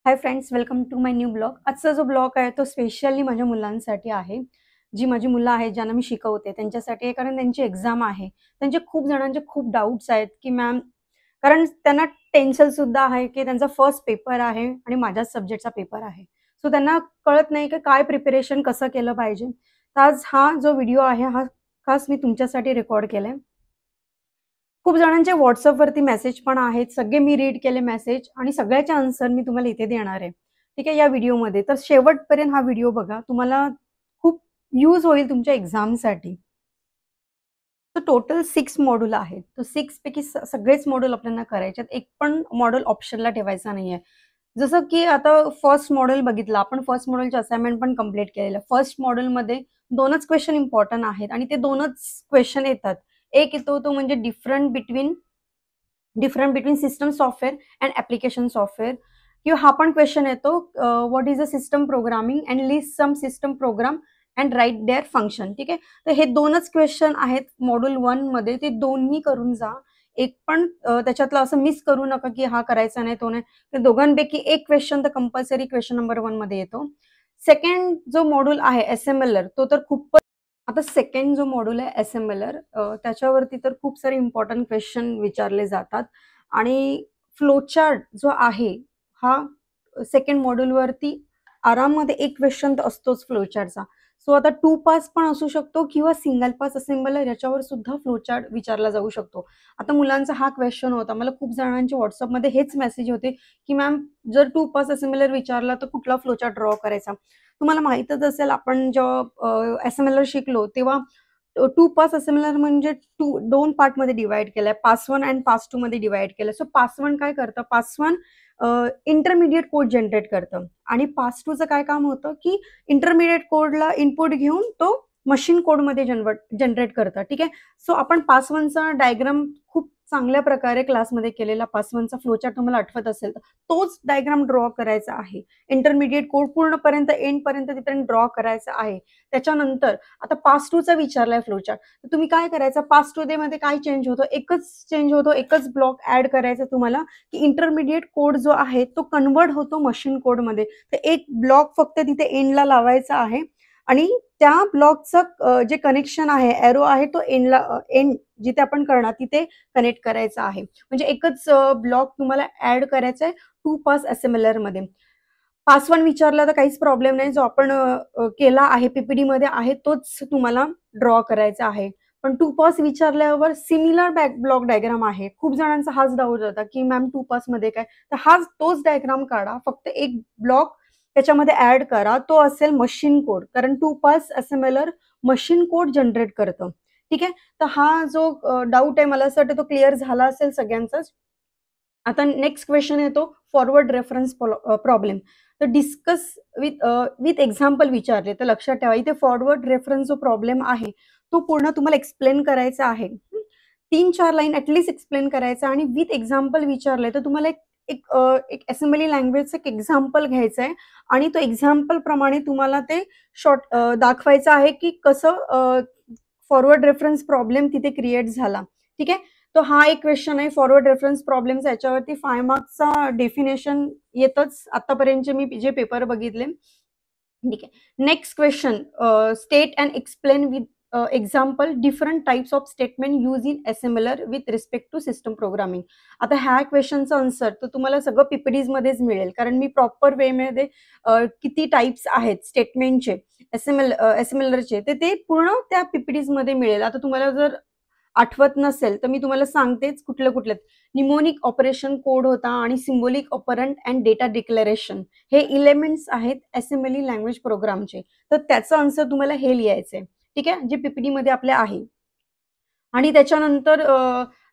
High friends, welcome to my new blog. आजचा जो blog आहे तो स्पेशली माझ्या मुलांसाठी आहे. जी माझी मुलं आहेत ज्यांना मी शिकवते त्यांच्यासाठी आहे, कारण त्यांची एक्झाम आहे. त्यांचे खूप जणांचे खूप डाऊट्स आहेत की मॅम, कारण त्यांना टेन्शन सुद्धा आहे की त्यांचा फर्स्ट पेपर आहे आणि माझ्याच सब्जेक्टचा पेपर आहे. सो त्यांना कळत नाही की काय प्रिपरेशन कसं केलं पाहिजे. तर आज हा जो व्हिडिओ आहे हा खास मी तुमच्यासाठी रेकॉर्ड केलाय. खूप जणांचे WhatsAppवरती मेसेज पण आहेत. सगळे मी रीड केले मेसेज आणि सगळ्याचे आन्सर मी तुम्हाला इथे देणार आहे. ठीक आहे, या व्हिडिओमध्ये. तर शेवटपर्यंत हा व्हिडिओ बघा. तुम्हाला खूप यूज होईल तुमच्या एक्झामसाठी. तर टोटल 6 मॉड्यूल आहेत. तर 6 पैकी सगळेच मॉड्यूल आपल्याला करायचे आहेत. एक पण मॉड्यूल ऑप्शनला ठेवायचा नाहीये. जसं की आता फर्स्ट मॉड्यूल बघितलं आपण, फर्स्ट मॉड्यूलची असाइनमेंट पण कंप्लीट केलेलं. फर्स्ट मॉड्यूलमध्ये 2च क्वेश्चन इम्पोर्टंट आहेत आणि ते 2च क्वेश्चन येतात. एक येतो तो म्हणजे different between system software and application software, किंवा हा पण क्वेश्चन येतो what is a system programming and list some system program and write their function. ठीक आहे, तर हे 2च क्वेश्चन आहेत मॉड्यूल 1 मध्ये. ते दोन्ही करून जा. एक पण त्याच्यातलं असं मिस करू नका की हा करायचा नाही तो नाही. ते दोघांपैकी एक क्वेश्चन तर कंपल्सरी क्वेश्चन नंबर 1 मध्ये येतो. सेकंड जो मॉड्यूल आहे एसएमएलआर, तो तर खूपच. आता सेकंड जो मॉड्यूल आहे एसएमएलआर, त्याच्यावरती तर खूप सारे इम्पॉर्टंट क्वेश्चन विचारले जातात आणि फ्लोचार्ट जो आहे हा सेकंड मॉड्यूलवरती आराममध्ये एक क्वेश्चन तर असतोच फ्लोचार्टचा. सो आता 2 पास पण असू शकतो किंवा सिंगल पास असेंबलर याच्यावर सुद्धा फ्लोचार्ट विचारला जाऊ शकतो. आता मुलांचा हा क्वेश्चन होता. मला खूप जणांचे WhatsAppमध्ये हेच मेसेज होते की मॅम, जर 2 पास असेंबलर विचारला तर कुठला फ्लोचार्ट ड्रॉ करायचा. तुम्हाला माहीतच असेल, आपण जेव्हा एसएमएलआर शिकलो तेव्हा 2 पास असेंबलर म्हणजे 2 पार्टमध्ये डिव्हाईड केलाय. पास 1 आणि पास 2 मध्ये डिव्हाईड केलंय. सो पास 1 काय करतं, पास 1 इंटरमिडिएट कोड जनरेट करतं आणि पास 2चं काय काम होतं की इंटरमिडिएट कोडला इनपुट घेऊन तो मशीन कोडमध्ये जनरेट करतं. ठीक आहे, सो आपण पास 1चा डायग्राम खूप चांगल्या प्रकारे क्लासमध्ये केलेला. पास 1चा फ्लोचार्ट तुम्हाला आठवत असेल तर तोच डायग्राम ड्रॉ करायचा आहे. इंटरमिडिएट कोड पूर्णपर्यंत एंडपर्यंत तिथपर्यंत ड्रॉ करायचा आहे. त्याच्यानंतर आता पास 2चा विचारलाय फ्लोचार्ट, तर तुम्ही काय करायचं, पास 2 मध्ये काय चेंज होतो, एकच चेंज होतो, एकच ब्लॉक ऍड करायचा तुम्हाला की इंटरमिडिएट कोड जो आहे तो कन्वर्ट होतो मशीन कोडमध्ये. तर एक ब्लॉक फक्त तिथे एंडला लावायचा आहे आणि त्या ब्लॉकचं जे कनेक्शन आहे, एरो आहे, तो एंड जिथे आपण करणार तिथे कनेक्ट करायचा आहे. म्हणजे एकच ब्लॉक तुम्हाला ऍड करायचा आहे 2 पास असेंबलर मध्ये. पास 1 विचारला तर काहीच प्रॉब्लेम नाही. जो आपण केला आहे पीपीडी मध्ये आहे तोच तुम्हाला ड्रॉ करायचा आहे. पण 2 पास विचारल्यावर सिमिलर ब्लॉक डायग्राम आहे. खूप जणांचा हाच डाऊट होता की मॅम 2 पास मध्ये काय, तर तोच डायग्राम काढा, फक्त एक ब्लॉक त्याच्यामध्ये ऍड करा, तो असेल मशीन कोड. कारण 2 pass assembler machine code generate करतं. ठीक आहे, तर हा जो डाऊट आहे मला असं वाटतं तो क्लिअर झाला असेल सगळ्यांचाच. आता नेक्स्ट क्वेश्चन येतो फॉरवर्ड रेफरन्स प्रॉब्लेम. तर डिस्कस विथ एक्झाम्पल विचारले, तर लक्षात ठेवा इथे फॉरवर्ड रेफरन्स जो प्रॉब्लेम आहे तो पूर्ण तुम्हाला एक्सप्लेन करायचा आहे. 3-4 लाईन ऍटलीस्ट एक्सप्लेन करायचा आणि विथ एक्झाम्पल विचारले तर तुम्हाला एक असेंब्ली लँग्वेजचं एक एक्झाम्पल घ्यायचं आहे आणि तो एक्झाम्पल प्रमाणे तुम्हाला ते शॉर्ट दाखवायचं आहे की कसं फॉरवर्ड रेफरन्स प्रॉब्लेम तिथे क्रिएट झाला. ठीक आहे, तो हा एक क्वेश्चन आहे फॉरवर्ड रेफरन्स प्रॉब्लेमचा. याच्यावरती 5 मार्क्सचा डेफिनेशन येतच आतापर्यंतचे मी जे पेपर बघितले. ठीक आहे, next question, state and explain with example different types of statement use in assembler with respect to system programming. आता ह्या क्वेश्चनचं आन्सर तर तुम्हाला सगळं पीपीडीज मध्येच मिळेल, कारण मी प्रॉपर वे मध्ये किती टाइप्स आहेत स्टेटमेंटचे एसएमएलरचे ते पूर्ण त्या पीपीडीज मध्ये मिळेल. आता तुम्हाला जर आठवत नसेल तर मी तुम्हाला सांगतेच कुठले निमोनिक ऑपरेशन कोड होता आणि सिम्बॉलिक ऑपरंट अँड डेटा डिक्लेरेशन, हे एलिमेंट्स आहेत असेंबली लँग्वेज प्रोग्रामचे. तर त्याचं आन्सर तुम्हाला हे लिहायचंय. ठीक आहे, जे पीपीडी मध्ये आपल्या आहे. आणि त्याच्यानंतर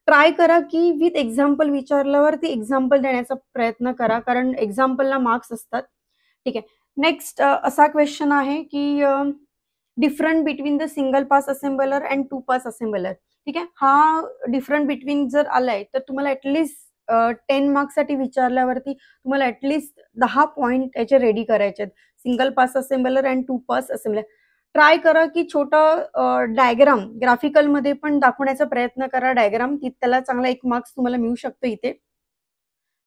ट्राय करा की विथ एक्झाम्पल विचारल्यावर ती एक्झाम्पल देण्याचा प्रयत्न करा, कारण एक्झाम्पलला मार्क्स असतात. ठीक आहे, नेक्स्ट असा क्वेश्चन आहे की different between the single pass assembler and 2 pass assembler. ठीक आहे, हा डिफरंट बिटवीन जर आलाय तर तुम्हाला ऍटलीस्ट 10 मार्क्ससाठी विचारल्यावरती तुम्हाला ऍटलीस्ट 10 पॉईंट याचे रेडी करायचे आहेत. Single pass assembler and 2 pass assembler try करा की छोटा डायग्राम ग्राफिकल मध्ये पण दाखवण्याचा प्रयत्न करा. डायग्राम त्याला चांगला 1 मार्क्स तुम्हाला मिळू शकतो इथे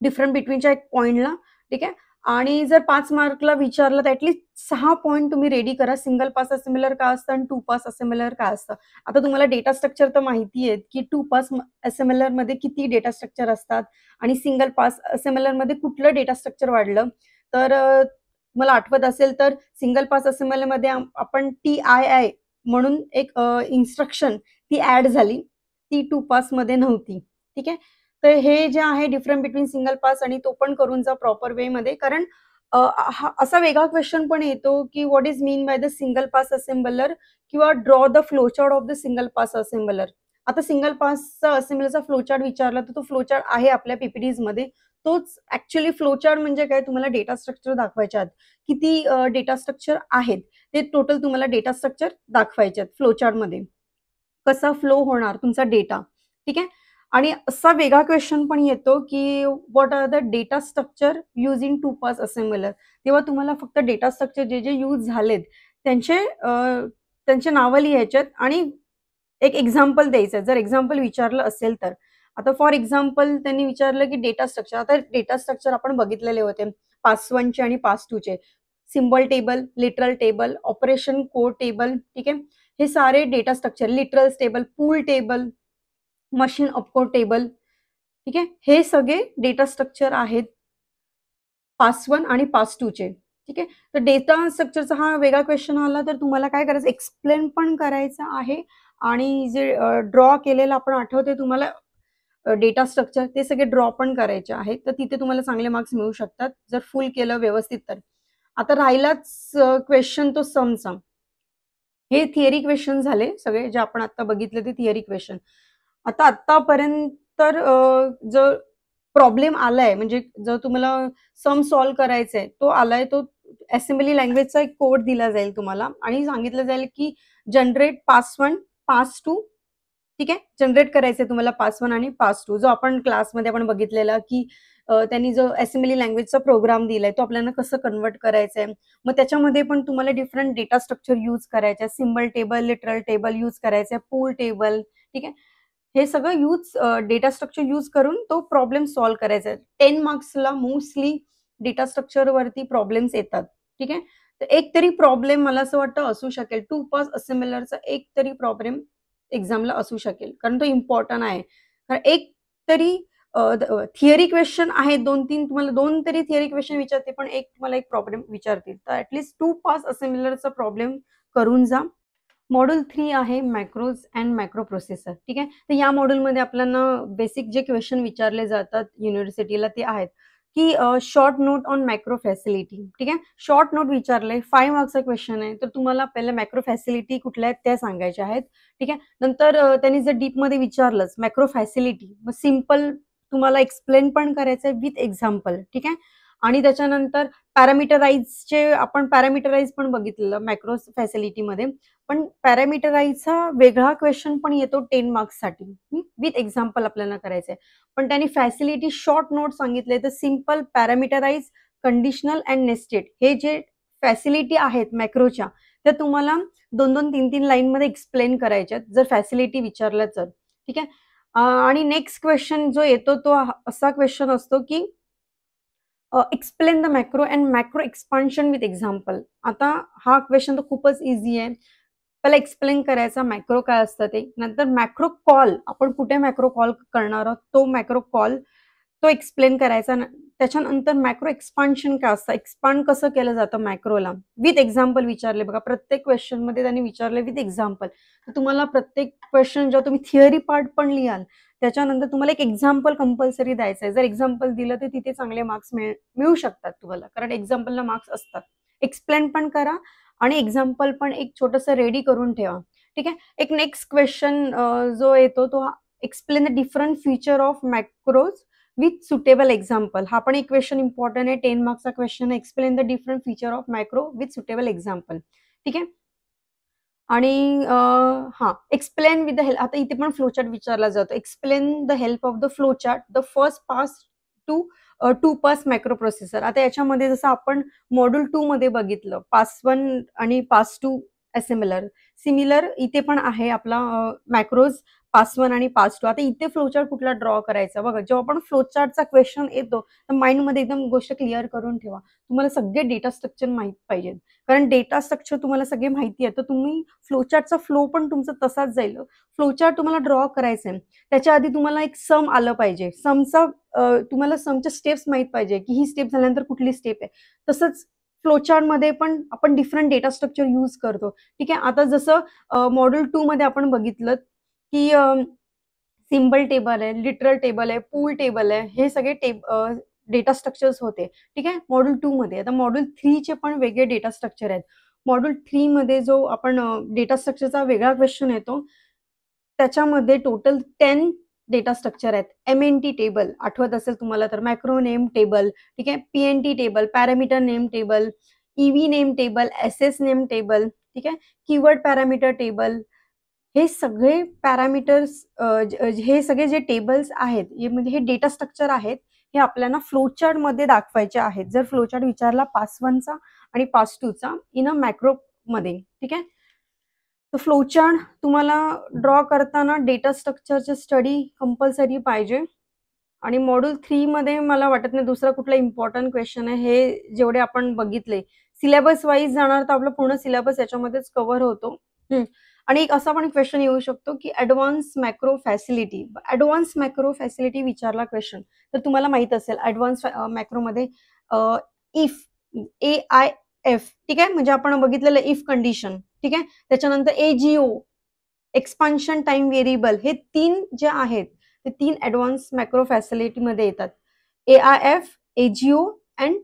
डिफरंट बिटवीनच्या एक पॉइंटला. ठीक आहे, आणि जर 5 मार्कला विचारलं तर ॲटलीस्ट 6 पॉइंट तुम्ही रेडी करा. सिंगल पास असेंबलर काय असतं आणि 2 पास असेंबलर काय असतं. आता तुम्हाला डेटा स्ट्रक्चर तर माहिती आहे, की 2 पास असेंबलरमध्ये किती डेटा स्ट्रक्चर असतात आणि सिंगल पास असेंबलरमध्ये कुठलं डेटा स्ट्रक्चर वाढलं. तर मला आठवत असेल तर सिंगल पास असेंबलरमध्ये आपण TII म्हणून एक इन्स्ट्रक्शन ती ॲड झाली. ती 2 पासमध्ये नव्हती. ठीक आहे. तर हे जे आहे डिफरन्स बिटवीन सिंगल पास आणि तो पण करून जा प्रॉपर वेमध्ये. कारण हा असा वेगळा क्वेश्चन पण येतो, की what is mean by the single pass assembler किंवा draw the flowchart of the single pass assembler. आता सिंगल पासचा असेंबलरचा फ्लोचार्ट विचारला तर तो फ्लोचार्ट आहे आपल्या PPTजमध्ये. तोच ॲक्चुअली फ्लोचार्ट म्हणजे काय, तुम्हाला डेटा स्ट्रक्चर दाखवायचे आहेत. किती डेटा स्ट्रक्चर आहेत ते टोटल तुम्हाला डेटा स्ट्रक्चर दाखवायचे आहेत फ्लोचार्टमध्ये. कसा फ्लो होणार तुमचा डेटा. ठीक आहे. आणि असा वेगळा क्वेश्चन पण येतो, की what are the data structure use in 2 pass assembler. तेव्हा तुम्हाला फक्त डेटा स्ट्रक्चर जे यूज झालेत त्यांचे नावं लिहायचे आहेत आणि एक एक्झाम्पल द्यायचं. जर एक्झाम्पल विचारलं असेल तर. आता फॉर एक्झाम्पल त्यांनी विचारलं, की डेटा स्ट्रक्चर. आता डेटा स्ट्रक्चर आपण बघितलेले होते पास 1 चे आणि पास 2 चे. Symbol table, literal table, operation code table. ठीक आहे. हे सारे डेटा स्ट्रक्चर, लिटरल टेबल, पूल टेबल, मशीन ऑपकोड टेबल. ठीक आहे. हे सगळे डेटा स्ट्रक्चर आहेत पास 1 आणि पास 2 चे. ठीक आहे. तर डेटा स्ट्रक्चरचा हा वेगळा क्वेश्चन आला तर तुम्हाला काय करायचं, एक्सप्लेन पण करायचं आहे आणि जे ड्रॉ केलेलं आपण आठवते तुम्हाला डेटा स्ट्रक्चर ते सगळे ड्रॉ पण करायचे आहेत. तर तिथे तुम्हाला चांगले मार्क्स मिळू शकतात जर फुल केलं व्यवस्थित तर. आता राहिलाच क्वेश्चन तो समचा. हे थिअरी क्वेश्चन झाले सगळे जे आपण आता बघितले ते थिअरी क्वेश्चन. आता आतापर्यंत तर जर प्रॉब्लेम आलाय म्हणजे जर तुम्हाला सम सॉल्व्ह करायचा तो आलाय तो असेंब्ली लँग्वेजचा एक कोड दिला जाईल तुम्हाला आणि सांगितलं जाईल की जनरेट पास 1 पास 2. ठीक आहे. जनरेट करायचंय तुम्हाला पास 1 आणि पास 2 जो आपण क्लासमध्ये आपण बघितलेला की त्यांनी जो असेंब्ली लँग्वेजचा प्रोग्राम दिलाय तो आपल्याला कसं कन्वर्ट करायचा आहे. मग त्याच्यामध्ये पण तुम्हाला डिफरंट डेटा स्ट्रक्चर यूज करायचे आहे. Symbol table, literal table use करायचं आहे, पूल टेबल. ठीक आहे. हे सगळं डेटा स्ट्रक्चर यूज करून तो प्रॉब्लेम सॉल्व्ह करायचा आहे. 10 मार्क्सला मोस्टली डेटा स्ट्रक्चरवरती प्रॉब्लेम्स येतात. ठीक आहे. तर एक तरी प्रॉब्लेम मला असं वाटतं असू शकेल. 2 पास असेंबलरचा एक तरी प्रॉब्लेम एक्झामला असू शकेल. कारण तो इम्पॉर्टंट आहे. कारण एक तरी थिअरी क्वेश्चन आहे 2-3 तुम्हाला 2 तरी थिअरी क्वेश्चन विचारते, पण एक तुम्हाला एक प्रॉब्लेम विचारतील. तर ॲटलीस्ट 2 पास असेंबलरचा प्रॉब्लेम करून जा. मॉड्यूल 3 आहे मॅक्रोज अँड मॅक्रो प्रोसेसर. ठीक आहे. तर या मॉड्यूलमध्ये आपल्याला बेसिक जे क्वेश्चन विचारले जातात युनिव्हर्सिटीला ते आहेत, की short note on macro facility. ठीक आहे. शॉर्ट नोट विचारलंय 5 मार्क्सचा क्वेश्चन आहे. तर तुम्हाला पहिलं मॅक्रो फॅसिलिटी कुठल्या आहेत त्या सांगायच्या आहेत. ठीक आहे. नंतर त्यांनी जर डीपमध्ये विचारलंच मॅक्रो फॅसिलिटी मग सिम्पल तुम्हाला एक्सप्लेन पण करायचं आहे विथ एक्झाम्पल. ठीक आहे. आणि त्याच्यानंतर पॅरामीटराइजचे आपण पॅरामीटराइज पण बघितलेलं मॅक्रो फॅसिलिटीमध्ये. पण पॅरामीटराइजचा वेगळा क्वेश्चन पण येतो 10 मार्क्ससाठी विथ एक्झाम्पल आपल्याला करायचंय. पण त्यांनी फॅसिलिटी शॉर्ट नोट सांगितले तर सिम्पल, पॅरामीटराइज, कंडिशनल अँड नेस्टेड हे जे फॅसिलिटी आहेत मॅक्रोच्या त्या तुम्हाला 2-2, 3-3 लाईनमध्ये एक्सप्लेन करायच्यात जर फॅसिलिटी विचारलं तर. ठीक आहे. आणि नेक्स्ट क्वेश्चन जो येतो तो असा क्वेश्चन असतो की explain the macro and macro expansion with example. आता हा क्वेश्चन तर खूपच इझी आहे. पहिला एक्सप्लेन करायचा मॅक्रो काय असतं ते. नंतर मॅक्रो कॉल आपण कुठे मॅक्रो कॉल करणार आहोत तो मॅक्रो कॉल तो एक्सप्लेन करायचा. त्याच्यानंतर मॅक्रो एक्सपान्शन काय असतं, एक्सपांड कसं केलं जातं मॅक्रोला विथ एक्झाम्पल विचारले. बघा प्रत्येक क्वेश्चनमध्ये त्यांनी विचारले विथ एक्झाम्पल. तर तुम्हाला प्रत्येक क्वेश्चन जेव्हा तुम्ही थिअरी पार्ट पण लिहाल त्याच्यानंतर तुम्हाला एक एक्झाम्पल कंपल्सरी द्यायचं आहे. जर एक्झाम्पल दिलं तर तिथे चांगले मार्क्स मिळू शकतात तुम्हाला कारण एक्झाम्पलला मार्क्स असतात. एक्सप्लेन पण करा आणि एक्झाम्पल पण एक छोटंसं रेडी करून ठेवा. ठीक आहे. एक नेक्स्ट क्वेश्चन जो येतो तो explain the different feature of मॅक्रोज with suitable example. हा पण एक क्वेश्चन इम्पॉर्टंट आहे. 10 मार्क्सचा क्वेश्चन आहे. Explain the different feature of macro with suitable example. ठीक आहे. आणि हां, एक्सप्लेन विथ द हेल्प. आता इथे पण फ्लोचार्ट विचारला जातो. Explain the help of the flowchart the first pass to 2 pass macro processor. आता याच्यामध्ये जसं आपण मॉड्यूल 2 मध्ये बघितलं पास 1 आणि पास 2 सिमिलर इथे पण आहे आपला मॅक्रोज पास 1 आणि पास 2. आता इथे फ्लोचार्ट कुठला ड्रॉ करायचा बघा. जेव्हा आपण फ्लोचार्टचा क्वेश्चन येतो तर माइंडमध्ये एकदम गोष्ट क्लिअर करून ठेवा. तुम्हाला सगळे डेटा स्ट्रक्चर माहित पाहिजेत, कारण डेटा स्ट्रक्चर तुम्हाला सगळे माहिती आहे तर तुम्ही फ्लोचार्टचा फ्लो पण तुमचा तसाच जाईल. फ्लोचार्ट तुम्हाला ड्रॉ करायचं आहे, त्याच्या आधी तुम्हाला एक सम आलं पाहिजे. तुम्हाला समच्या स्टेप्स माहित पाहिजे की ही स्टेप झाल्यानंतर कुठली स्टेप आहे. तसंच फ्लोचार्टमध्ये पण आपण डिफरंट डेटा स्ट्रक्चर यूज करतो. ठीक आहे. आता जसं मॉड्यूल 2 मध्ये आपण बघितलं की सिम्बल टेबल आहे, लिटरल टेबल आहे, पूल टेबल आहे, हे सगळे डेटा स्ट्रक्चर्स होते. ठीक आहे, मॉड्यूल 2 मध्ये. आता मॉड्यूल 3 चे पण वेगळे डेटा स्ट्रक्चर आहेत. मॉड्यूल 3 मध्ये जो आपण डेटा स्ट्रक्चरचा वेगळा क्वेश्चन येतो, त्याच्यामध्ये टोटल 10 डेटा स्ट्रक्चर आहेत. MNT टेबल आठवत असेल तुम्हाला तर, मॅक्रो नेम टेबल, ठीक आहे, PNT table, parameter name table, EV name table, SS name table, ठीक आहे, कीवर्ड पॅरामीटर टेबल. हे सगळे पॅरामीटर्स, हे सगळे जे टेबल्स आहेत, म्हणजे हे डेटा स्ट्रक्चर आहेत, हे आपल्याला फ्लोचार्ट मध्ये दाखवायचे आहेत. जर फ्लोचार्ट विचारला पास 1 चा आणि पास 2 चा इन अ मॅक्रो मध्ये, ठीक आहे. तर फ्लोचार्ट तुम्हाला ड्रॉ करताना डेटा स्ट्रक्चरचे स्टडी कंपल्सरी पाहिजे. आणि मॉड्यूल 3 मध्ये मला वाटत नाही दुसरा कुठला इम्पॉर्टंट क्वेश्चन आहे. हे जेवढे आपण बघितले सिलेबस वाईज जाणार तर आपलं पूर्ण सिलेबस याच्यामध्येच कव्हर होतो. आणि एक असा पण क्वेश्चन येऊ शकतो की ऍडव्हान्स मॅक्रो फॅसिलिटी विचारला क्वेश्चन तर तुम्हाला माहित असेल ऍडव्हान्स मॅक्रोमध्ये इफ AIF, ठीक आहे, म्हणजे आपण बघितलेलं इफ कंडिशन, ठीक आहे, त्याच्यानंतर AGO एक्सपान्शन टाइम व्हेरिएबल, हे 3 जे आहेत ते 3 ऍडव्हान्स मॅक्रो फॅसिलिटी मध्ये येतात. AIF, AGO and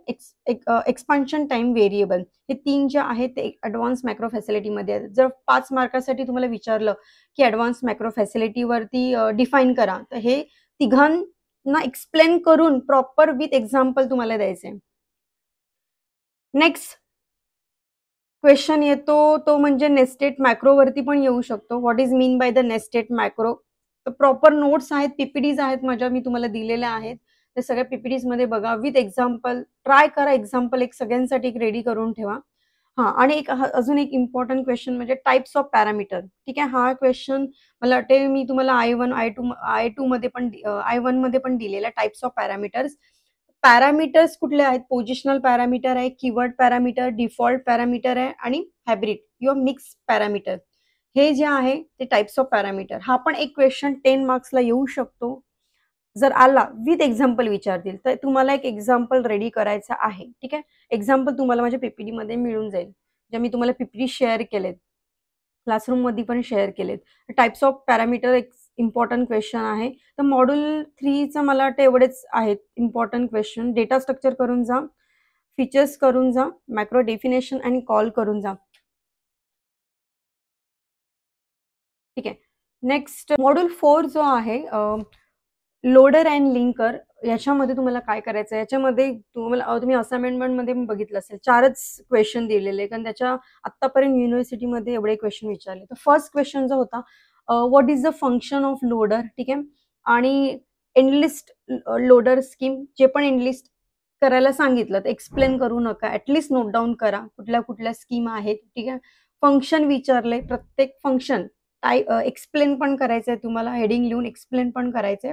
expansion time variable, हे 3 जे आहेत ते ऍडव्हान्स मॅक्रो फॅसिलिटी मध्ये आहेत. जर 5 मार्कासाठी तुम्हाला विचारलं की ऍडव्हान्स मॅक्रो फॅसिलिटी वरती डिफाईन करा, तर हे तिघांना एक्सप्लेन करून प्रॉपर विथ एक्झाम्पल तुम्हाला द्यायचे. नेक्स्ट क्वेश्चन येतो तो म्हणजे नेस्टेड मॅक्रो वरती पण येऊ शकतो. What is mean by the nested macro? तर प्रॉपर नोट्स आहेत, PPTs आहेत माझ्या, मी तुम्हाला दिलेल्या आहेत. ते सगळ्या PPTs मध्ये बघा विथ एक्झाम्पल. ट्राय करा एक्झाम्पल एक सगळ्यांसाठी एक रेडी करून ठेवा. आणि अजून एक इम्पॉर्टंट क्वेश्चन म्हणजे टाइप्स ऑफ पॅरामीटर. ठीक आहे, हा क्वेश्चन मला वाटते मी तुम्हाला I1 I2 मध्ये पण I1 मध्ये पण दिलेला टाइप्स ऑफ पॅरामीटर्स. पॅरामीटर्स कुठले आहेत? पोझिशनल पॅरामीटर आहे, कीवर्ड पॅरामीटर, डिफॉल्ट पॅरामीटर आहे आणि हायब्रिड किंवा मिक्स पॅरामीटर. हे जे आहे ते टाइप्स ऑफ पॅरामीटर. हा पण एक क्वेश्चन 10 मार्क्सला येऊ शकतो. जर आला विथ एक्झाम्पल विचारतील तर तुम्हाला एक एक्झाम्पल रेडी करायचा आहे. ठीक आहे, एक्झाम्पल तुम्हाला माझ्या PPT मध्ये मिळून जाईल. जे मी तुम्हाला PPT शेअर केलेत, क्लासरूम मध्ये पण शेअर केलेत. टाइप्स ऑफ पॅरामीटर एक इम्पॉर्टंट क्वेश्चन आहे. तर मॉड्यूल 3चं मला वाटतं एवढेच आहेत इम्पॉर्टंट क्वेश्चन. डेटा स्ट्रक्चर करून जा, फीचर्स करून जा, मॅक्रो डेफिनेशन आणि कॉल करून जा. ठीक आहे, नेक्स्ट मॉड्यूल 4 जो आहे लोडर अँड लिंकर, याच्यामध्ये तुम्हाला काय करायचं? याच्यामध्ये तुम्ही असाइनमेंट मध्ये बघितलं असेल 4च क्वेश्चन दिलेले, कारण त्याच्या आतापर्यंत युनिव्हर्सिटीमध्ये एवढे क्वेश्चन विचारले. तर फर्स्ट क्वेश्चन जो होता what is the function of loader, ठीक आहे, आणि एनलिस्ट लोडर स्कीम, जे पण एनलिस्ट करायला सांगितलं तर एक्सप्लेन करू नका, ऍटलिस्ट नोट डाऊन करा कुठल्या कुठल्या स्कीम आहेत. ठीक आहे, फंक्शन विचारले, प्रत्येक फंक्शन एक्सप्लेन पण करायचंय तुम्हाला, हेडिंग लिहून एक्सप्लेन पण करायचंय.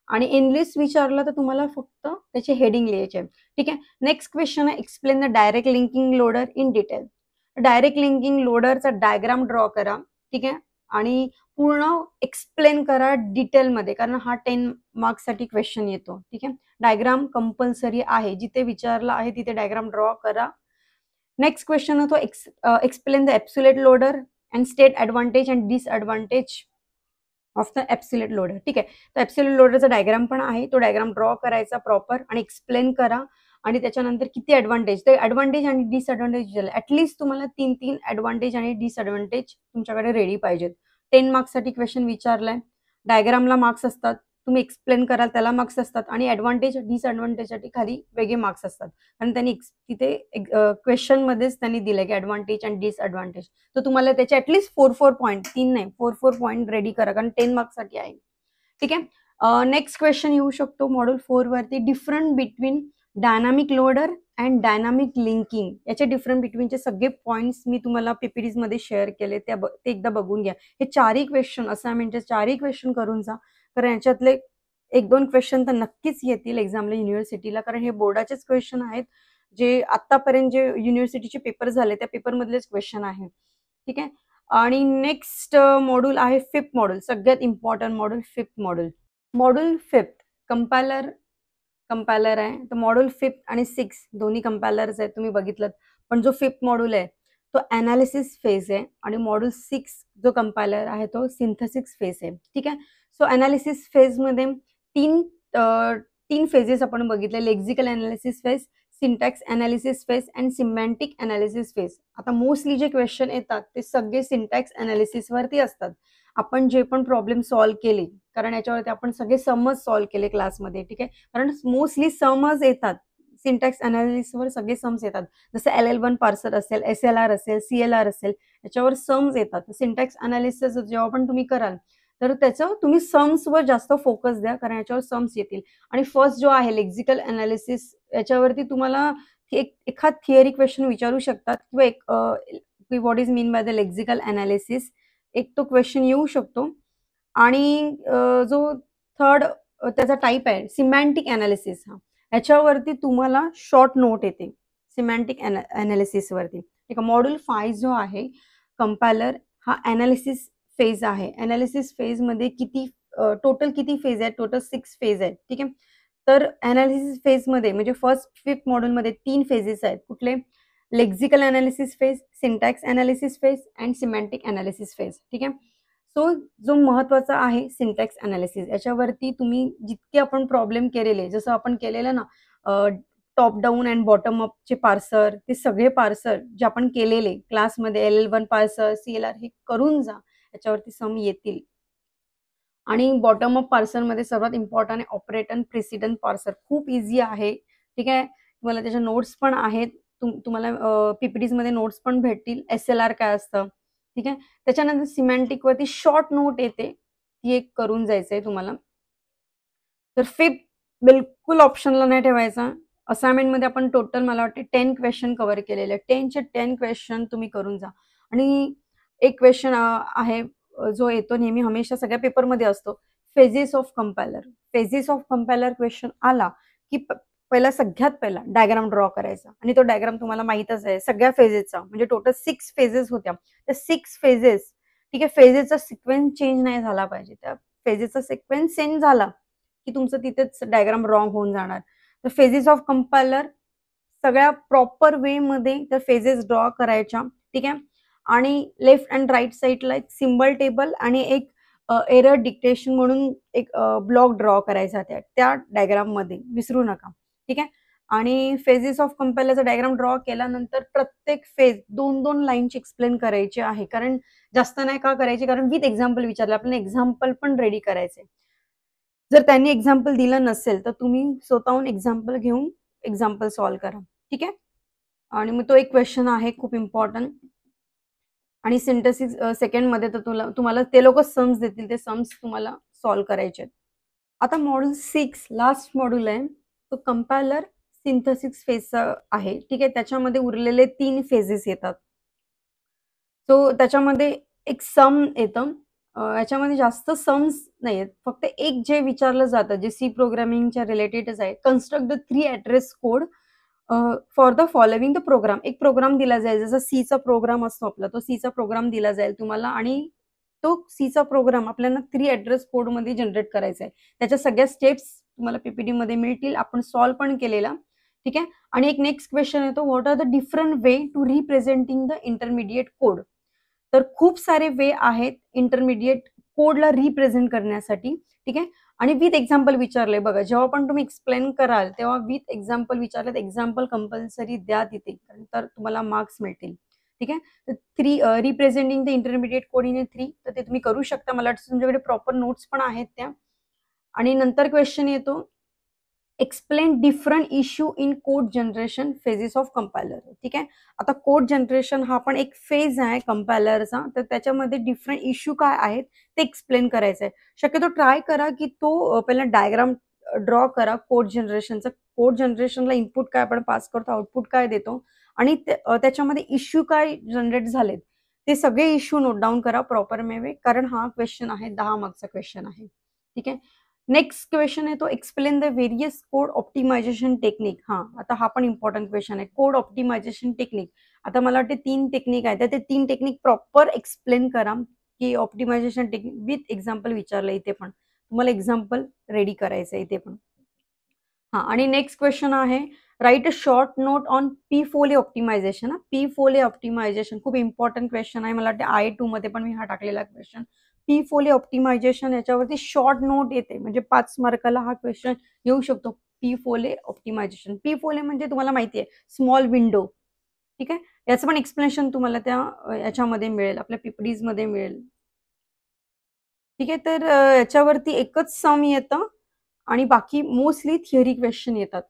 आणि एनलिस्ट विचारलं तर तुम्हाला फक्त त्याचे हेडिंग लिहायचे. ठीक आहे, नेक्स्ट क्वेश्चन आहे explain the direct linking loader in detail. Direct linking लोडरचा डायग्राम ड्रॉ करा. ठीक आहे, आणि पूर्ण एक्सप्लेन करा डिटेलमध्ये, कारण हा 10 मार्क्ससाठी क्वेश्चन येतो. ठीक आहे, डायग्राम कंपल्सरी आहे, जिथे विचारला आहे तिथे डायग्राम ड्रॉ करा. नेक्स्ट क्वेश्चन होतो explain the absolute loader and state advantage and disadvantage of the absolute loader. ठीक आहे, तर एब्सोल्यूट लोडरचा डायग्राम पण आहे, तो डायग्राम ड्रॉ करायचा प्रॉपर आणि एक्सप्लेन करा. आणि त्याच्यानंतर किती ऍडव्हान्टेज, तर ऍडव्हान्टेज आणि डिसएडव्हान्टेज ऍटलीस्ट तुम्हाला 3 ऍडव्हान्टेज आणि डिसएडव्हान्टेज तुमच्याकडे रेडी पाहिजेत. 10 मार्क्ससाठी क्वेश्चन विचारलाय, डायग्रामला मार्क्स असतात, तुम्ही एक्सप्लेन कराल त्याला मार्क्स असतात, आणि ऍडव्हान्टेज डिसएडव्हान्टेजसाठी खाली वेगळे मार्क्स असतात. आणि त्यांनी तिथे क्वेश्चन मध्येच त्यांनी दिलंय की ऍडव्हान्टेज आणि डिसएडव्हान्टेज. तर तुम्हाला त्याचे ऍटलीस्ट 4 पॉईंट, 3 नाही 4 पॉईंट रेडी करा, कारण 10 मार्क्ससाठी आहे. ठीक आहे, नेक्स्ट क्वेश्चन येऊ शकतो मॉड्यूल 4 वरती different between dynamic loader and dynamic linking याचे डिफरंट बिटवीनचे सगळे पॉईंट्स मी तुम्हाला PPTs मध्ये शेअर केले, ते एकदा बघून घ्या. हे चारही क्वेश्चन असाइनमेंटचे चारही क्वेश्चन करून जा, कारण याच्यातले 1-2 क्वेश्चन तर नक्कीच येतील एक्झामला युनिव्हर्सिटीला, कारण हे बोर्डाचेच क्वेश्चन आहेत, जे आतापर्यंत जे युनिव्हर्सिटीचे पेपर झाले त्या पेपरमधलेच क्वेश्चन आहेत. ठीक आहे. आणि नेक्स्ट मॉड्यूल आहे 5th मॉड्यूल, सगळ्यात important module 5th module. Module 5th compiler आहे. तर मॉड्यूल 5th आणि 6th दोन्ही कंपायलर्स आहेत, तुम्ही बघितलं. पण जो 5th मॉड्यूल आहे तो अनालिसिस फेज आहे आणि मॉड्यूल 6 जो कंपायलर आहे तो सिंथेसिस फेज आहे. ठीक आहे. सो अनालिसिस फेजमध्ये तीन फेजेस आपण बघितले, lexical analysis phase, syntax analysis phase and semantic analysis phase. आता मोस्टली जे क्वेश्चन येतात ते सगळे सिंटॅक्स अनालिसिस वरती असतात. आपण जे पण प्रॉब्लेम सॉल्व्ह केले, कारण याच्यावरती आपण सगळे समज सॉल्व्ह केले क्लासमध्ये. ठीक आहे. कारण मोस्टली समज येतात, सिंटॅक्स अनालिसिसवर सगळे सम्स येतात. जसं LL1 पार्सर असेल, SLR असेल, CLR असेल, याच्यावर सम्स येतात. सिंटॅक्स अनालिसिस जेव्हा पण तुम्ही कराल तर त्याचं तुम्ही सम्सवर जास्त फोकस द्या, कारण याच्यावर सम्स येतील. आणि फर्स्ट जो आहे लेक्झिकल अनालिसिस, याच्यावरती तुम्हाला एखाद थिअरी क्वेश्चन विचारू शकतात, किंवा एक what is mean by the lexical analysis, एक तो क्वेश्चन येऊ शकतो. आणि जो थर्ड त्याचा टाईप आहे सिमॅन्टिक अनालिसिस, याच्यावरती तुम्हाला शॉर्ट नोट येते सिमॅन्टिक अनालिसिसवरती. ठीक आहे. मॉड्यूल 5 जो आहे कंपायलर, हा अनालिसिस फेज आहे. अनालिसिस फेजमध्ये टोटल किती फेज आहेत? टोटल 6 फेज आहेत. ठीक आहे. तर अनालिसिस फेजमध्ये म्हणजे 5th मॉड्यूलमध्ये 3 फेजेस आहेत. कुठले? Lexical analysis phase, syntax analysis phase and semantic analysis phase. ठीक आहे. सो जो महत्वाचा आहे सिंटॅक्स अनालिसिस, याच्यावरती तुम्ही जितके आपण प्रॉब्लेम केलेले, जसं आपण केलेलं ना टॉप डाऊन अँड बॉटम अपचे पार्सर, ते सगळे पार्सर जे आपण केलेले क्लासमध्ये, LL1 पार्सर, CLR, हे करून जा, याच्यावरती सम येतील. आणि बॉटम अप पार्सरमध्ये सर्वात इम्पॉर्टंट आहे ऑपरेट अँड प्रेसिडेंट पार्सर. खूप इझी आहे. ठीक आहे. तुम्हाला त्याच्या नोट्स पण आहेत, तुम्हाला PPTs मध्ये नोट्स पण भेटतील, SLR काय असतं. ठीक आहे. त्याच्यानंतर सिमॅन्टिक वरती शॉर्ट नोट येते, ती एक करून जायचंय तुम्हाला. तर 5th बिलकुल ऑप्शनला नाही ठेवायचा. असाइनमेंटमध्ये आपण टोटल मला वाटते 10 क्वेश्चन कव्हर केलेले. 10चे 10 क्वेश्चन तुम्ही करून जा. आणि एक क्वेश्चन आहे जो येतो नेहमी हमेशा सगळ्या पेपरमध्ये असतो, phases of compiler. Phases of compiler question आला की सगळ्यात पहिला डायग्राम ड्रॉ करायचा, आणि तो डायग्राम तुम्हाला माहितच आहे सगळ्या फेजेसचा, म्हणजे टोटल 6 फेजेस होत्या. त्या 6 फेजेस, ठीक आहे, फेजेसचा सिक्वेन्स चेंज नाही झाला पाहिजे. त्या फेजेसचा सिक्वेन्स चेंज झाला की तुमचं तिथेच डायग्राम रॉंग होऊन जाणार. तर फेजेस ऑफ कंपायलर सगळ्या प्रॉपर वे मध्ये त्या फेजेस ड्रॉ करायच्या. ठीक आहे. आणि लेफ्ट अँड राईट साईडला एक सिम्बल टेबल आणि एक एरर डिक्टेशन म्हणून एक ब्लॉक ड्रॉ करायचा त्या डायग्राम मध्ये, विसरू नका. ठीक आहे. आणि फेजेस ऑफ कंपायलरचा डायग्राम ड्रॉ केल्यानंतर प्रत्येक फेज 2-2 लाईनची एक्सप्लेन करायची आहे. कारण जास्त नाही का करायची, कारण विथ एक्झाम्पल विचारलं, आपल्याला एक्झाम्पल पण रेडी करायचे. जर त्यांनी एक्झाम्पल दिलं नसेल तर तुम्ही स्वतःहून एक्झाम्पल घेऊन एक्झाम्पल सॉल्व्ह करा. ठीक आहे. आणि मग तो एक क्वेश्चन आहे खूप इम्पॉर्टंट. आणि सिंथेसिस सेकंड मध्ये तर तुम्हाला ते लोक सम्स देतील, ते सम्स तुम्हाला सॉल्व्ह करायचे. आता मॉड्यूल 6 लास्ट मॉड्यूल आहे, तो कंपायलर सिंथेसिस फेजचा आहे. ठीक आहे. त्याच्यामध्ये उरलेले 3 फेजेस येतात. सो त्याच्यामध्ये एक सम येतं, याच्यामध्ये जास्त सम्स नाही आहेत, फक्त एक जे विचारलं जातं जे सी प्रोग्रामिंगच्या रिलेटेडच आहे, construct the 3 address code for the following the program. एक प्रोग्राम दिला जाईल, जसा सीचा प्रोग्राम असतो आपला, तो सीचा प्रोग्राम दिला जाईल तुम्हाला, आणि तो सीचा प्रोग्राम आपल्याला 3 ॲड्रेस कोडमध्ये जनरेट करायचा आहे. त्याच्या सगळ्या स्टेप्स तुम्हाला PPT मध्ये मिळतील, आपण सॉल्व्ह पण केलेला. ठीक आहे. आणि एक नेक्स्ट क्वेश्चन येतो, what are the different way to representing the intermediate code. तर खूप सारे वे आहेत इंटरमिडिएट कोडला रिप्रेझेंट करण्यासाठी. ठीक आहे. आणि विथ एक्झाम्पल विचारलंय बघा, जेव्हा पण तुम्ही एक्सप्लेन कराल तेव्हा विथ एक्झाम्पल विचारलं, एक्झाम्पल कंपल्सरी द्या तिथे, तर तुम्हाला मार्क्स मिळतील. ठीक आहे. तर 3 representing the intermediate code in 3, तर ते तुम्ही करू शकता. मला वाटतं तुमच्याकडे प्रॉपर नोट्स पण आहेत त्या. आणि नंतर क्वेश्चन येतो, explain different issue in code generation phases of compiler. ठीक आहे. आता कोड जनरेशन हा पण एक फेज आहे कंपायलरचा, तर त्याच्यामध्ये डिफरंट इश्यू काय आहेत ते एक्सप्लेन करायचं आहे. शक्यतो ट्राय करा की तो पहिला डायग्राम ड्रॉ करा कोड जनरेशनचं. कोड जनरेशनला इनपुट काय आपण पास करतो, आउटपुट काय देतो आणि त्याच्यामध्ये इश्यू काय जनरेट झालेत ते सगळे इश्यू नोट डाऊन करा प्रॉपर वे, कारण हा क्वेश्चन आहे 10 मार्क्सचा क्वेश्चन आहे. ठीक आहे. नेक्स्ट क्वेश्चन आहे तो explain the various code optimisation technique. आता हा पण इम्पॉर्टंट क्वेश्चन आहे. Code optimisation technique. आता मला वाटते 3 टेक्निक आहेत, ते 3 टेक्निक प्रॉपर एक्सप्लेन करा की ऑप्टिमायझेशन टेक्निक विथ एक्झाम्पल विचारलं इथे पण. तुम्हाला एक्झाम्पल रेडी करायचं इथे पण. आणि नेक्स्ट क्वेश्चन आहे write a short note on peephole optimization. Peephole optimization खूप इम्पॉर्टंट क्वेश्चन आहे. मला वाटतं IE2 मध्ये पण मी हा टाकलेला क्वेश्चन. पी फोले ऑप्टिमायझेशन याच्यावरती शॉर्ट नोट येते, म्हणजे 5 मार्काला हा क्वेश्चन येऊ शकतो. Peephole optimization. Peephole म्हणजे तुम्हाला माहिती आहे स्मॉल विंडो. ठीक आहे. याचं पण एक्सप्लेनेशन तुम्हाला त्या याच्यामध्ये मिळेल, आपल्या PPTs मध्ये मिळेल. ठीक आहे. तर याच्यावरती एकच सम येतं आणि बाकी मोस्टली थिअरी क्वेश्चन येतात.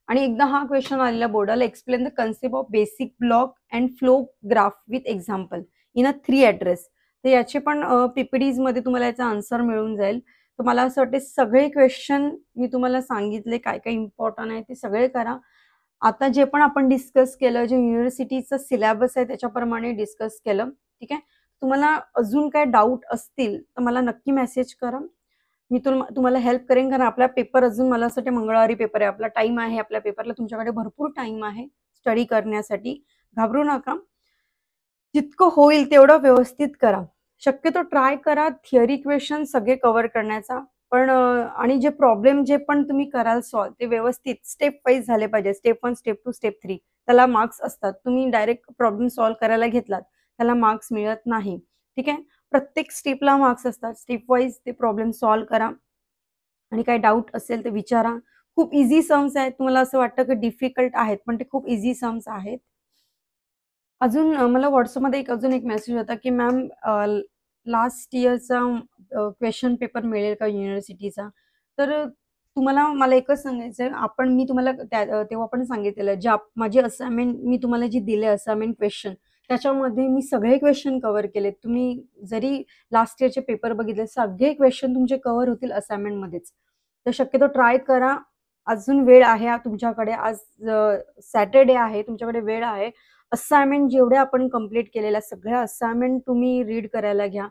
आणि एकदा हा क्वेश्चन आलेला बोर्डाला explain the concept of basic block and flow graph with example in a 3 address. तर याचे पण PPTs मध्ये तुम्हाला याचा आन्सर मिळून जाईल. तर मला असं वाटते सगळे क्वेश्चन मी तुम्हाला सांगितले काय काय इम्पॉर्टंट आहे ते सगळे करा. आता जे पण आपण डिस्कस केलं, जे युनिव्हर्सिटीचं सिलेबस आहे त्याच्याप्रमाणे डिस्कस केलं. ठीक आहे. तुम्हाला अजून काय डाऊट असतील तर मला नक्की मेसेज करा. मी तुम्हाला हेल्प करेन, कारण आपला पेपर अजून मला असं वाटतं मंगळवारी पेपर आहे. आपला टाइम आहे, आपल्या पेपरला तुमच्याकडे भरपूर टाइम आहे स्टडी करण्यासाठी. घाबरू नका. जितकं होईल तेवढं व्यवस्थित करा. शक्यतो ट्राय करा थिअरी क्वेश्चन सगळे कव्हर करण्याचा. पण आणि जे प्रॉब्लेम जे पण तुम्ही कराल सॉल्व ते व्यवस्थित स्टेप वाईज झाले पाहिजे. स्टेप 1, स्टेप 2, स्टेप 3 त्याला मार्क्स असतात. तुम्ही डायरेक्ट प्रॉब्लेम सॉल्व करायला घेतलात त्याला मार्क्स मिळत नाही. ठीक आहे. प्रत्येक स्टेपला मार्क्स असतात. स्टेप वाईज ते प्रॉब्लेम सॉल्व करा आणि काही डाऊट असेल तर विचारा. खूप इझी सम्स आहेत. तुम्हाला असं वाटतं की डिफिकल्ट आहेत, पण ते खूप इझी सम्स आहेत. अजून मला व्हॉट्सअपमध्ये अजून एक मेसेज होता की मॅम लास्ट इयरचा क्वेश्चन पेपर मिळेल का युनिव्हर्सिटीचा. तर तुम्हाला मला एकच सांगायचं आहे, मी तुम्हाला तेव्हा पण सांगितलेलं ज्या माझी असाइनमेंट मी तुम्हाला जी दिले असाइनमेंट क्वेश्चन त्याच्यामध्ये मी सगळे क्वेश्चन कव्हर केले. तुम्ही जरी लास्ट इयरचे पेपर बघितले सगळे क्वेश्चन तुमचे कव्हर होतील असाइनमेंटमध्येच. तर शक्यतो ट्राय करा. अजून वेळ आहे तुमच्याकडे. आज सॅटर्डे आहे, तुमच्याकडे वेळ आहे. असाइनमेंट जेवढे आपण कंप्लीट केलेल्या सगळ्या असाइनमेंट तुम्ही रीड करायला घ्या.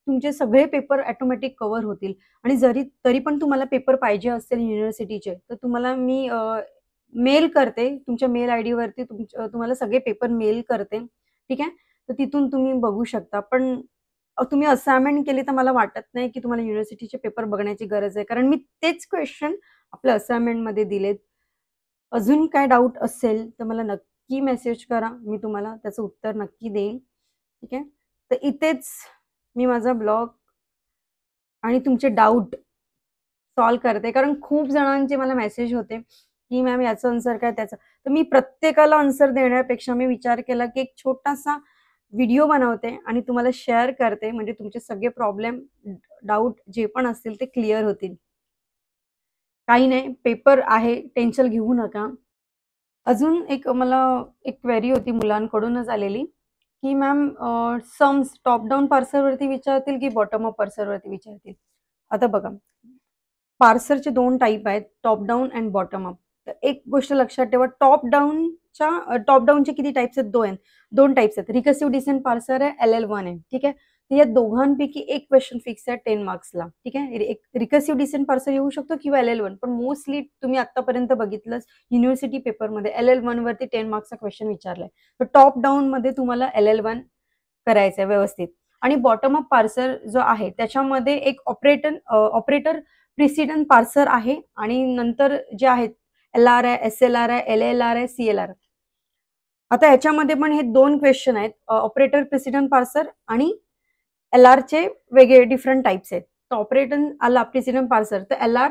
तुमचे सगळे पेपर ऑटोमॅटिक कव्हर होतील. आणि तरी पण तुम्हाला पेपर पाहिजे असेल युनिव्हर्सिटीचे तर तुम्हाला मी मेल करते. तुमच्या मेल ID वरती तुम्हाला सगळे पेपर मेल करते. ठीक आहे. तर तिथून तुम्ही बघू शकता. पण तुम्ही असाइनमेंट केली तर मला वाटत नाही की तुम्हाला युनिव्हर्सिटीचे पेपर बघण्याची गरज आहे, कारण मी तेच क्वेश्चन आपल्या असाइनमेंटमध्ये दिलेत. अजून काय डाऊट असेल तर मला नक्की मेसेज करा. मी तुम्हाला त्याचं उत्तर नक्की देईन. ठीक आहे. तर इथेच मी माझा ब्लॉग आणि तुमचे डाऊट सॉल्व करते, कारण खूप जणांचे मला मेसेज होते की मॅम याचं आन्सर काय त्याचं. तर मी प्रत्येकाला आन्सर देण्यापेक्षा मी विचार केला की एक छोटासा व्हिडिओ बनवते आणि तुम्हाला शेअर करते, म्हणजे तुमचे सगळे प्रॉब्लेम डाऊट जे पण असतील ते क्लिअर होतील. काही नाही, पेपर आहे, टेन्शन घेऊ नका. अजून मला एक क्वेरी होती मुलांकडूनच आलेली की मॅम सम्स टॉप डाऊन पार्सरवरती विचारतील की बॉटम अप पार्सरवरती विचारतील. आता बघा, पार्सरचे 2 टाईप आहेत, top down and bottom up. तर एक गोष्ट लक्षात ठेवा, टॉप डाऊनचे किती टाइप्स आहेत? 2 टाइप्स आहेत. रिकर्सिव्ह डिसेंट पार्सर आहे, LL1 आहे. ठीक आहे. तर या दोघांपैकी एक क्वेश्चन फिक्स आहे 10 मार्क्सला. ठीक आहे. एक रिकर्सिव्ह डिसेंट पार्सर येऊ शकतो किंवा LL1, पण मोस्टली तुम्ही आतापर्यंत बघितलं युनिव्हर्सिटी पेपरमध्ये LL1 वरती 10 मार्क्सचा क्वेश्चन विचारलाय. तर टॉप डाऊन मध्ये तुम्हाला LL1 करायचं आहे व्यवस्थित. आणि बॉटम अप पार्सर जो आहे त्याच्यामध्ये एक ऑपरेटर प्रिसिडंट पार्सर आहे आणि नंतर जे आहेत LR आहे, SLR आहे, LLR आहे, CLR. आता याच्यामध्ये पण हे 2 क्वेश्चन आहेत, ऑपरेटर प्रिसिडंट पार्सर आणि LR चे वेगळे डिफरंट टाइप्स आहेत. तर ऑपरेटर आला प्रिसिडंट पार्सर, तर LR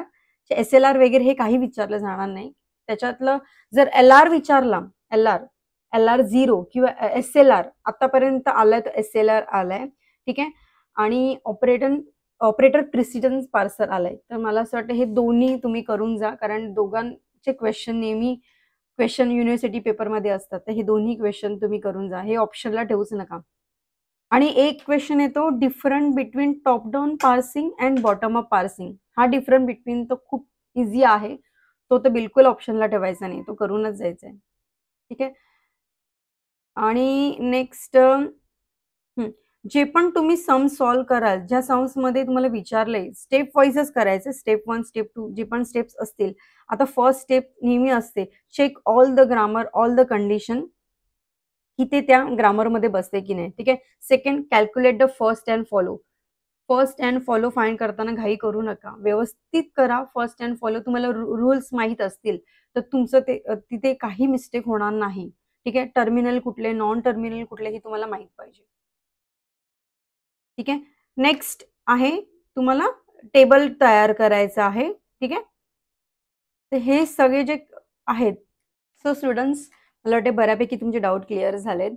SLR वगैरे हे काही विचारलं जाणार नाही. त्याच्यातलं जर LR विचारला, LR 0 किंवा SLR आतापर्यंत आलाय तर SLR आलाय. ठीक आहे. आणि ऑपरेटर प्रिसिडन्स पार्सर आलाय. तर मला असं वाटतं हे दोन्ही तुम्ही करून जा, कारण दोघांचे क्वेश्चन युनिव्हर्सिटी पेपरमध्ये असतात. तर हे दोन्ही क्वेश्चन तुम्ही करून जा, हे ऑप्शनला ठेवूच नका. आणि एक क्वेश्चन येतो different between top down parsing and bottom up parsing. हा डिफरंट बिटवीन तो खूप इझी आहे तो तर बिलकुल ऑप्शनला ठेवायचा नाही, तो करूनच जायचा आहे. ठीक आहे. आणि नेक्स्ट जे पण तुम्ही सम सॉल्व्ह कराल, ज्या सम्समध्ये तुम्हाला विचारलंय स्टेप वाईजच करायचं. स्टेप 1, स्टेप 2 जे पण स्टेप्स असतील. आता फर्स्ट स्टेप नेहमी असते check all the grammar, all the condition की ते त्या ग्रामरमध्ये बसते की नाही. ठीक आहे. Second, calculate the first and follow. First and follow फाइंड करताना घाई करू नका. व्यवस्थित करा फर्स्ट अँड फॉलो. तुम्हाला रूल्स माहीत असतील तर तुमचं ते तिथे काही मिस्टेक होणार नाही. ठीक आहे. टर्मिनल कुठले, नॉन टर्मिनल कुठले हे तुम्हाला माहीत पाहिजे. ठीक आहे. नेक्स्ट आहे तुम्हाला टेबल तयार करायचं आहे. ठीक आहे. तर हे सगळे जे आहेत. सो स्टुडंट्स, मला वाटते बऱ्यापैकी तुमचे डाऊट क्लिअर झालेत.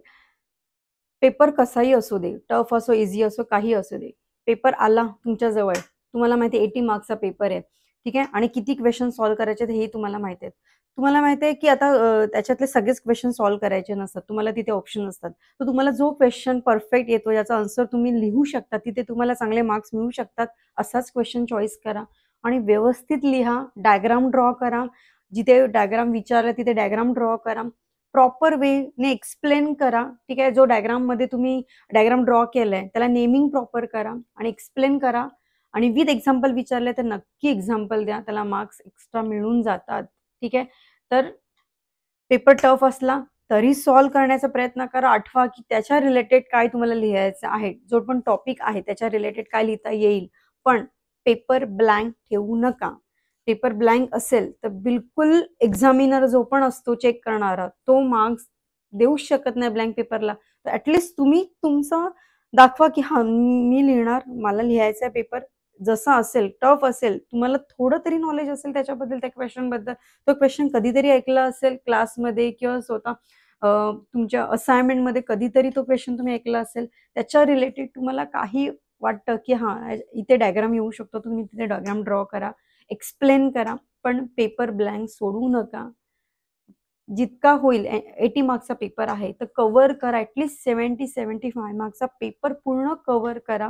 पेपर कसाही असू दे, टफ असो, इझी असो, काही असू दे, पेपर आला तुमच्या जवळ, तुम्हाला माहिती आहे 80 मार्क्सचा पेपर आहे. ठीक आहे. आणि किती क्वेश्चन सॉल्व्ह करायचे हे तुम्हाला माहिती आहे. तुम्हाला माहिती आहे की आता त्याच्यातले सगळेच क्वेश्चन सॉल्व्ह करायचे नसतात. तुम्हाला तिथे ऑप्शन असतात. तर तुम्हाला जो क्वेश्चन परफेक्ट येतो, याचा आन्सर तुम्ही लिहू शकता, तिथे तुम्हाला चांगले मार्क्स मिळू शकतात, असाच क्वेश्चन चॉईस करा आणि व्यवस्थित लिहा. डायग्राम ड्रॉ करा. जिथे डायग्राम विचारला तिथे डायग्राम ड्रॉ करा. प्रॉपर वेने एक्सप्लेन करा. ठीक आहे. जो डायग्राममध्ये तुम्ही डायग्राम ड्रॉ केलाय त्याला नेमिंग प्रॉपर करा आणि एक्सप्लेन करा आणि विथ एक्झाम्पल विचारले तर नक्की एक्झाम्पल द्या. त्याला मार्क्स एक्स्ट्रा मिळून जातात. ठीक आहे. तर पेपर टफ असला तरी सॉल्व्ह करण्याचा प्रयत्न करा. आठवा की त्याच्या रिलेटेड काय तुम्हाला लिहायचं आहे, जो पण टॉपिक आहे त्याच्या रिलेटेड काय लिहिता येईल, पण पेपर ब्लँक ठेवू नका. पेपर ब्लँक असेल तर बिलकुल एक्झामिनर जो पण असतो चेक करणारा तो मार्क्स देऊ शकत नाही ब्लँक पेपरला. तर ऍटलिस्ट तुम्ही तुमचं दाखवा की हा मी लिहिणार, मला लिहायचा आहे पेपर. जसा असेल, टफ असेल, तुम्हाला थोडं तरी नॉलेज असेल त्याच्याबद्दल, त्या क्वेश्चन बद्दल, तो क्वेश्चन कधीतरी ऐकला असेल क्लासमध्ये किंवा स्वतः तुमच्या असाइनमेंटमध्ये कधीतरी तो क्वेश्चन तुम्ही ऐकला असेल. त्याच्या रिलेटेड तुम्हाला काही वाटतं की हां, इथे डायग्राम येऊ शकतो, तुम्ही तिथे डायग्राम ड्रॉ करा, एक्सप्लेन करा, पण पेपर ब्लँक सोडू नका. जितका होईल 80 मार्क्सचा पेपर आहे तर कव्हर करा. ॲटलीस्ट 70-75 मार्क्सचा पेपर पूर्ण कव्हर करा.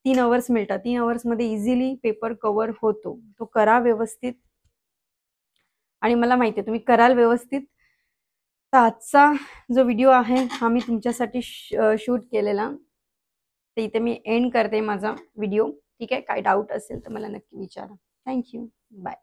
3 अवर्स मिळतात. 3 अवर्समध्ये इझिली पेपर कव्हर होतो. तो करा व्यवस्थित आणि मला माहिती आहे तुम्ही कराल व्यवस्थित. तर आजचा जो व्हिडिओ आहे हा मी तुमच्यासाठी शूट केलेला. तर इथे मी एंड करते माझा व्हिडिओ. ठीक आहे. काही डाऊट असेल तर मला नक्की विचारा. थँक्यू. बाय.